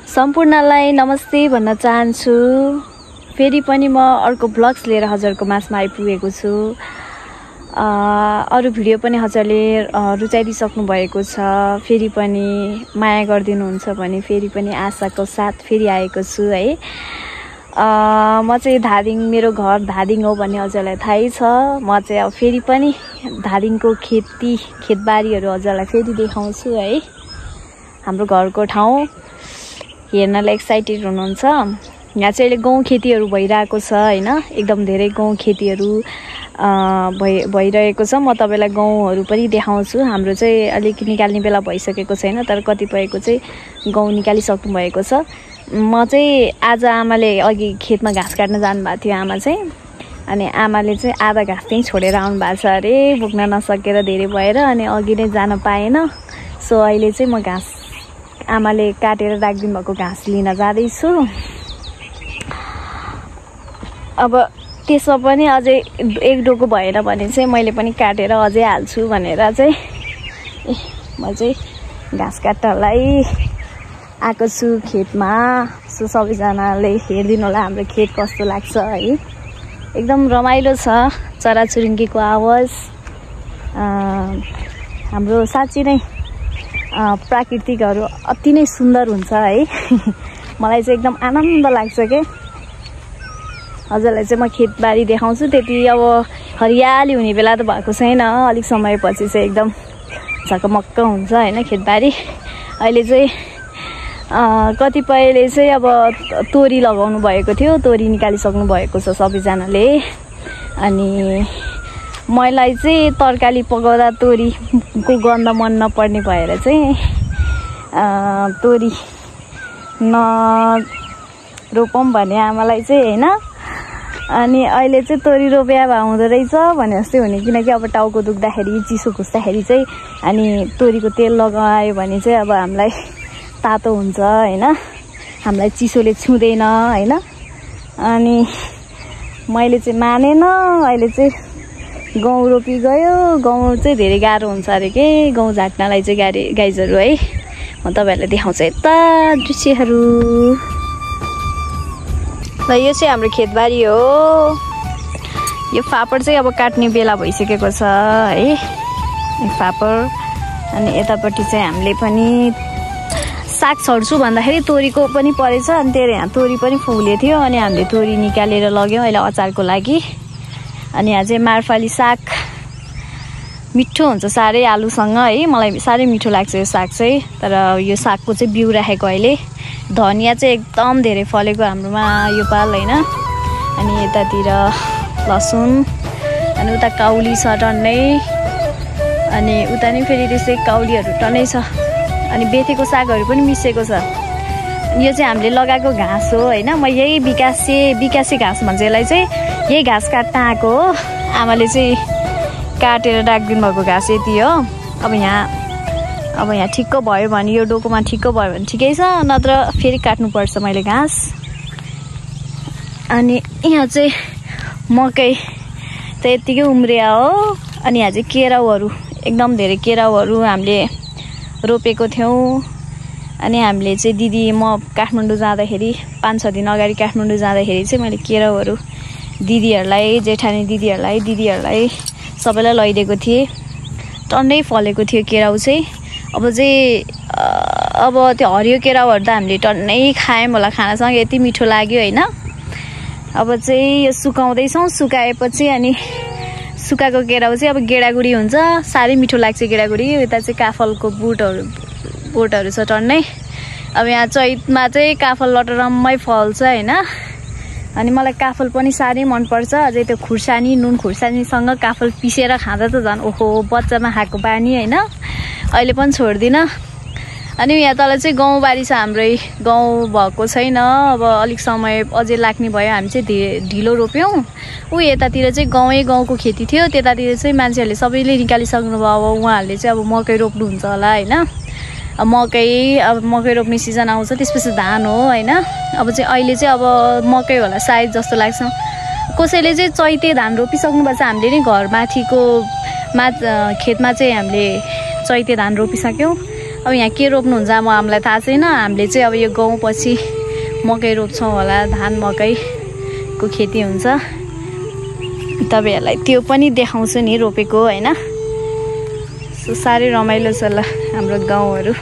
सम्पूर्णलाई नमस्ते भन्न चाहन्छु। फेरि पनि म अर्को ब्लग्स लिएर हजुरको माझमा आइपुगेको छु। अरू भिडियो पनि हजुरले रुचाइदिसक्नु भएको छ। फेरि पनि माया गरिदिनुहुन्छ भने फेरि पनि आशाको साथ फेरि आएको छु है। म चाहिँ धादिङ, मेरो घर धादिङ हो भन्ने हजुरलाई थाहै छ। म चाहिँ अब फेरि पनि धादिङको खेतबारीहरू हजुरलाई फेरि देखाउँछु है। हाम्रो घरको ठाउँ हेर्नलाई एक्साइटेड हुनुहुन्छ। यहाँ चाहिँ अहिले गहुँ खेतीहरू भइरहेको छ हैन, एकदम धेरै गहुँ खेतीहरू भइरहेको छ। म तपाईलाई गहुँहरू पनि देखाउँछु। हाम्रो चाहिँ अलिक निकाल्ने बेला भइसकेको छैन, तर कतिपयको चाहिँ गहुँ निकालिसक्नु भएको छ। म चाहिँ आज आमाले अघि खेतमा घाँस काट्न जानुभएको थियो आमा चाहिँ, अनि आमाले चाहिँ आधा घाँस चाहिँ छोडेर आउनु भएको छ अरे, बोक्न नसकेर धेरै भएर, अनि अघि नै जान पाएन। सो अहिले चाहिँ म घाँस आमाले काटेर राखिदिनु भएको घाँस लिन जाँदैछु। अब त्यसमा पनि अझै एक डोको भएन भने चाहिँ मैले पनि काटेर अझै हाल्छु भनेर चाहिँ म चाहिँ घाँस काट्नलाई आएको छु खेतमा। सो सबैजनाले हेरिदिनु होला हाम्रो खेत कस्तो लाग्छ है। एकदम रमाइलो छ, चराचुरुङ्गीको आवाज। हाम्रो साँच्चै नै प्राकृतिकहरू अति नै सुन्दर हुन्छ है। मलाई चाहिँ एकदम आनन्द लाग्छ के। हजुरलाई चाहिँ म खेतबारी देखाउँछु। त्यति अब हरियाली हुने बेला त भएको छैन, अलिक समयपछि चाहिँ एकदम झकमक्क हुन्छ हैन खेतबारी। अहिले चाहिँ कतिपयले चाहिँ अब तोरी लगाउनु भएको थियो, तोरी निकालिसक्नु भएको छ सबैजनाले। अनि मलाई चाहिँ तरकारी पकाउँदा तोरीको गन्ध मन नपर्ने भएर चाहिँ तोरी नरोपौँ भने आमालाई चाहिँ हैन। अनि अहिले चाहिँ तोरी रोप्या भए हुँदो रहेछ भने जस्तै हुने, किनकि अब टाउको दुख्दाखेरि चिसो खुस्दाखेरि चाहिँ अनि तोरीको तेल लगायो भने चाहिँ अब हामीलाई तातो हुन्छ हैन, हामीलाई चिसोले छुँदैन हैन। अनि मैले चाहिँ मानेन। अहिले चाहिँ गहुँ रोपी गयो। गहुँ चाहिँ धेरै गाह्रो हुन्छ अरे के, गहुँ झाट्नलाई चाहिँ गाइजहरू है। म तपाईँहरूलाई देखाउँछु यता दृश्यहरू। र यो चाहिँ हाम्रो खेतबारी हो। यो फापर चाहिँ अब काट्ने बेला भइसकेको छ है, फापर। अनि यतापट्टि चाहिँ हामीले पनि साग छर्छु भन्दाखेरि तोरीको पनि परेछ। अनि त्यही यहाँ तोरी पनि फुले थियो, अनि हामीले तोरी निकालेर लग्यौँ अहिले अचारको लागि। अनि यहाँ चाहिँ मार्फाली साग मिठो हुन्छ साह्रै आलुसँग है, मलाई साह्रै मिठो लाग्छ यो साग चाहिँ। तर यो सागको चाहिँ बिउ राखेको अहिले। धनिया चाहिँ एकदम धेरै फलेको हाम्रोमा यो पाल हैन। अनि यतातिर लसुन, अनि उता काउली छ टन्नै, अनि उता नि फेरि त्यसै काउलीहरू टन्नै छ। अनि बेथेको सागहरू पनि मिसिएको छ। यो चाहिँ हामीले लगाएको घाँस हो हैन। म यही बिकासे घाँस भन्छ यसलाई चाहिँ। यही घाँस काट्न आएको हो। आमाले चाहिँ काटेर राखिदिनु भएको घाँस यति हो। अब यहाँ ठिक्क भयो भने, यो डोकोमा ठिक्क भयो भने ठिकै छ, नत्र फेरि काट्नुपर्छ मैले घाँस। अनि यहाँ चाहिँ मकै त यत्तिकै उम्रिया हो। अनि यहाँ चाहिँ केराउहरू, एकदम धेरै केराउहरू हामीले रोपेको थियौँ। अनि हामीले चाहिँ दिदी, म काठमाडौँ जाँदाखेरि 5-6 दिन अगाडि काठमाडौँ जाँदाखेरि चाहिँ मैले केराउहरू दिदीहरूलाई, जेठानी दिदीहरूलाई सबैलाई लैदिएको थिएँ। टन्नै फलेको थियो केराउ चाहिँ। अब त्यो हरियो केराउहरू त हामीले टन्नै खायौँ होला, खानासँग यति मिठो लाग्यो हैन। अब चाहिँ यो सुकाउँदैछौँ। सुकाएपछि अनि सुकाएको केराउ चाहिँ अब गेडागुडी हुन्छ, साह्रै मिठो लाग्छ गेडागुडी। यता चाहिँ काफलको बोटहरू छ टन्नै। अब यहाँ चैतमा चाहिँ काफल लटरम्मै फल्छ हैन। अनि मलाई काफल पनि साह्रै मनपर्छ। अझै त्यो खुर्सानी, नुन खुर्सानीसँग काफल पिसेर खाँदा त झन् ओहो, बच्चामा खाएको बानी हैन, अहिले पनि छोड्दिनँ। अनि यहाँ तल चाहिँ गाउँबारी छ हाम्रै। गाउँ भएको छैन, अब अलिक समय अझै लाग्ने भयो। हामी चाहिँ ढिलो रोप्यौँ। यतातिर चाहिँ गाउँको खेती थियो, त्यतातिर चाहिँ मान्छेहरूले सबैले निकालिसक्नु भयो। अब उहाँहरूले चाहिँ अब मकै रोप्नुहुन्छ होला हैन। मकै रोप्ने सिजन आउँछ, त्यसपछि धान हो हैन। अब चाहिँ अहिले चाहिँ अब मकै होला सायद जस्तो लाग्छ। कसैले चाहिँ चैते धान रोपिसक्नु भएको छ। हामीले नि घरमाथिको खेतमा चाहिँ हामीले चैते धान रोपिसक्यौँ। अब यहाँ के रोप्नुहुन्छ म हामीलाई थाहा छैन। हामीले चाहिँ अब यो गाउँ पछि मकै रोप्छौँ होला, धान मकैको खेती हुन्छ। तपाईँहरूलाई त्यो पनि देखाउँछु नि रोपेको होइन। सो साह्रै रमाइलो छ ल हाम्रो गाउँहरू।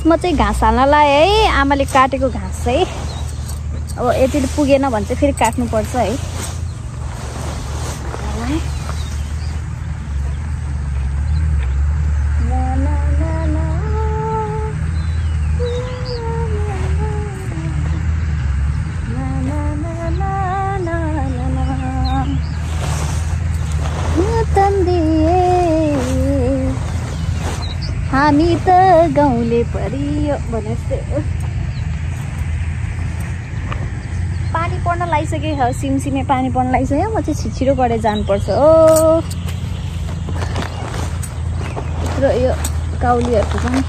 म चाहिँ घाँस हाल्नलाई है, आमाले काटेको घाँस चाहिँ अब यति पुगेन भने चाहिँ फेरि काट्नुपर्छ है। हामी त गाउँले परियो भनेपछि पानी पर्न लागिसक्यो। सिमसिमे पानी पर्न लागिसक्यो। म चाहिँ छिटो गरेर जानुपर्छ हो। र यो काउलीहरूको पनि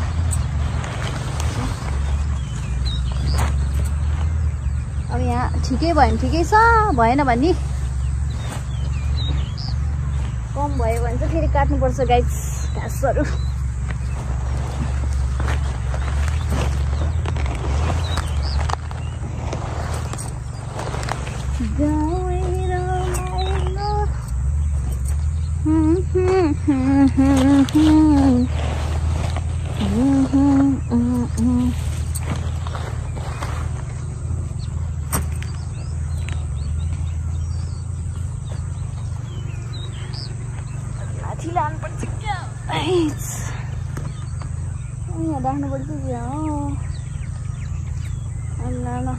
अब यहाँ ठिकै भयो भने ठिकै छ, भएन भने कम भयो भने चाहिँ फेरि काट्नुपर्छ गाइस घाँसहरू। लाठी लानुपर्छ क्या, यहाँ राख्नुपर्छ क्या हो। ल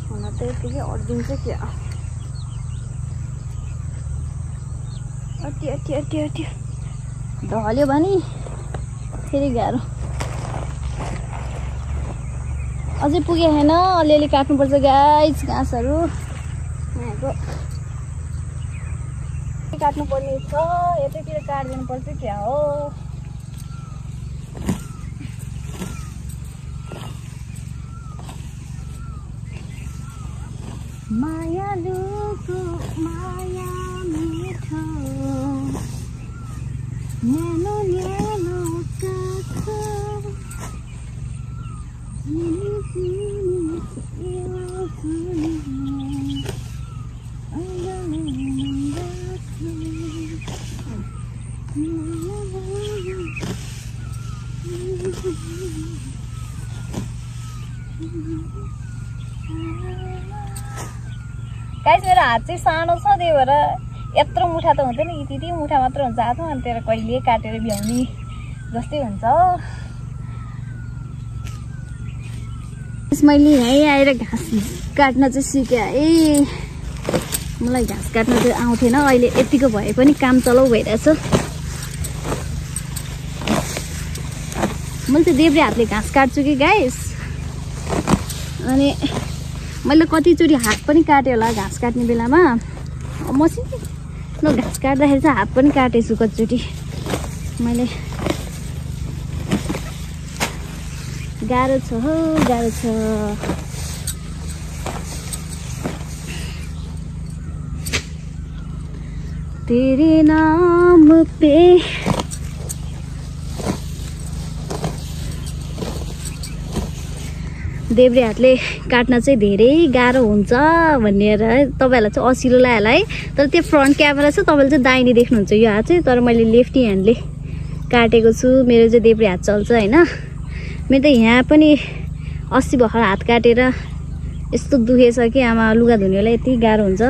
हुन त यतिकै अड्दिन्छ क्या। अट्यो अट्यो अट्यो अट्यो ढल्यो भने फेरि गाह्रो। अझै पुगे छैन, अलिअलि काट्नुपर्छ गाइस घाँसहरू। यहाँको काट्नुपर्ने छ, यतैतिर काटिदिनुपर्छ क्या हो। मायालुको माया मिठो न्यानो न्यानो काखो गाइस मेरो हात चाहिँ सानो छ, त्यही भएर यत्रो मुठा त हुँदैन, यति मुठा मात्र हुन्छ हातमा। अनि त्यसलाई कहिले काटेर भ्याउने जस्तै हुन्छ हो। मैले यहीँ आएर घाँस काट्न चाहिँ सिकेँ है। मलाई घाँस काट्न चाहिँ आउँथेन, अहिले यतिको भए पनि काम चलाउ भइरहेछ। मैले चाहिँ देब्रे हातले घाँस काट्छु कि गाइस। अनि मैले कतिचोटि हात पनि काटेँ होला घाँस काट्ने बेलामा। मसिनो घाँस काट्दाखेरि चाहिँ हात पनि काटेछु कतिचोटि मैले। गाह्रो छ हो, गाह्रो छ। तेरे नाम पे देब्रे हातले काट्न चाहिँ धेरै गाह्रो हुन्छ भनेर तपाईँहरूलाई चाहिँ असिलो लाग्यो होला है। तर त्यो फ्रन्ट क्यामेरा छ, तपाईँले चाहिँ दाहिने देख्नुहुन्छ यो हात चाहिँ। तर मैले लेफ्टी ह्यान्डले काटेको छु, मेरो चाहिँ देब्रे हात चल्छ होइन। मेरो त यहाँ पनि 80 भर्खर हात काटेर यस्तो दुखेछ कि आमा, लुगा धुनेलाई यति गाह्रो हुन्छ।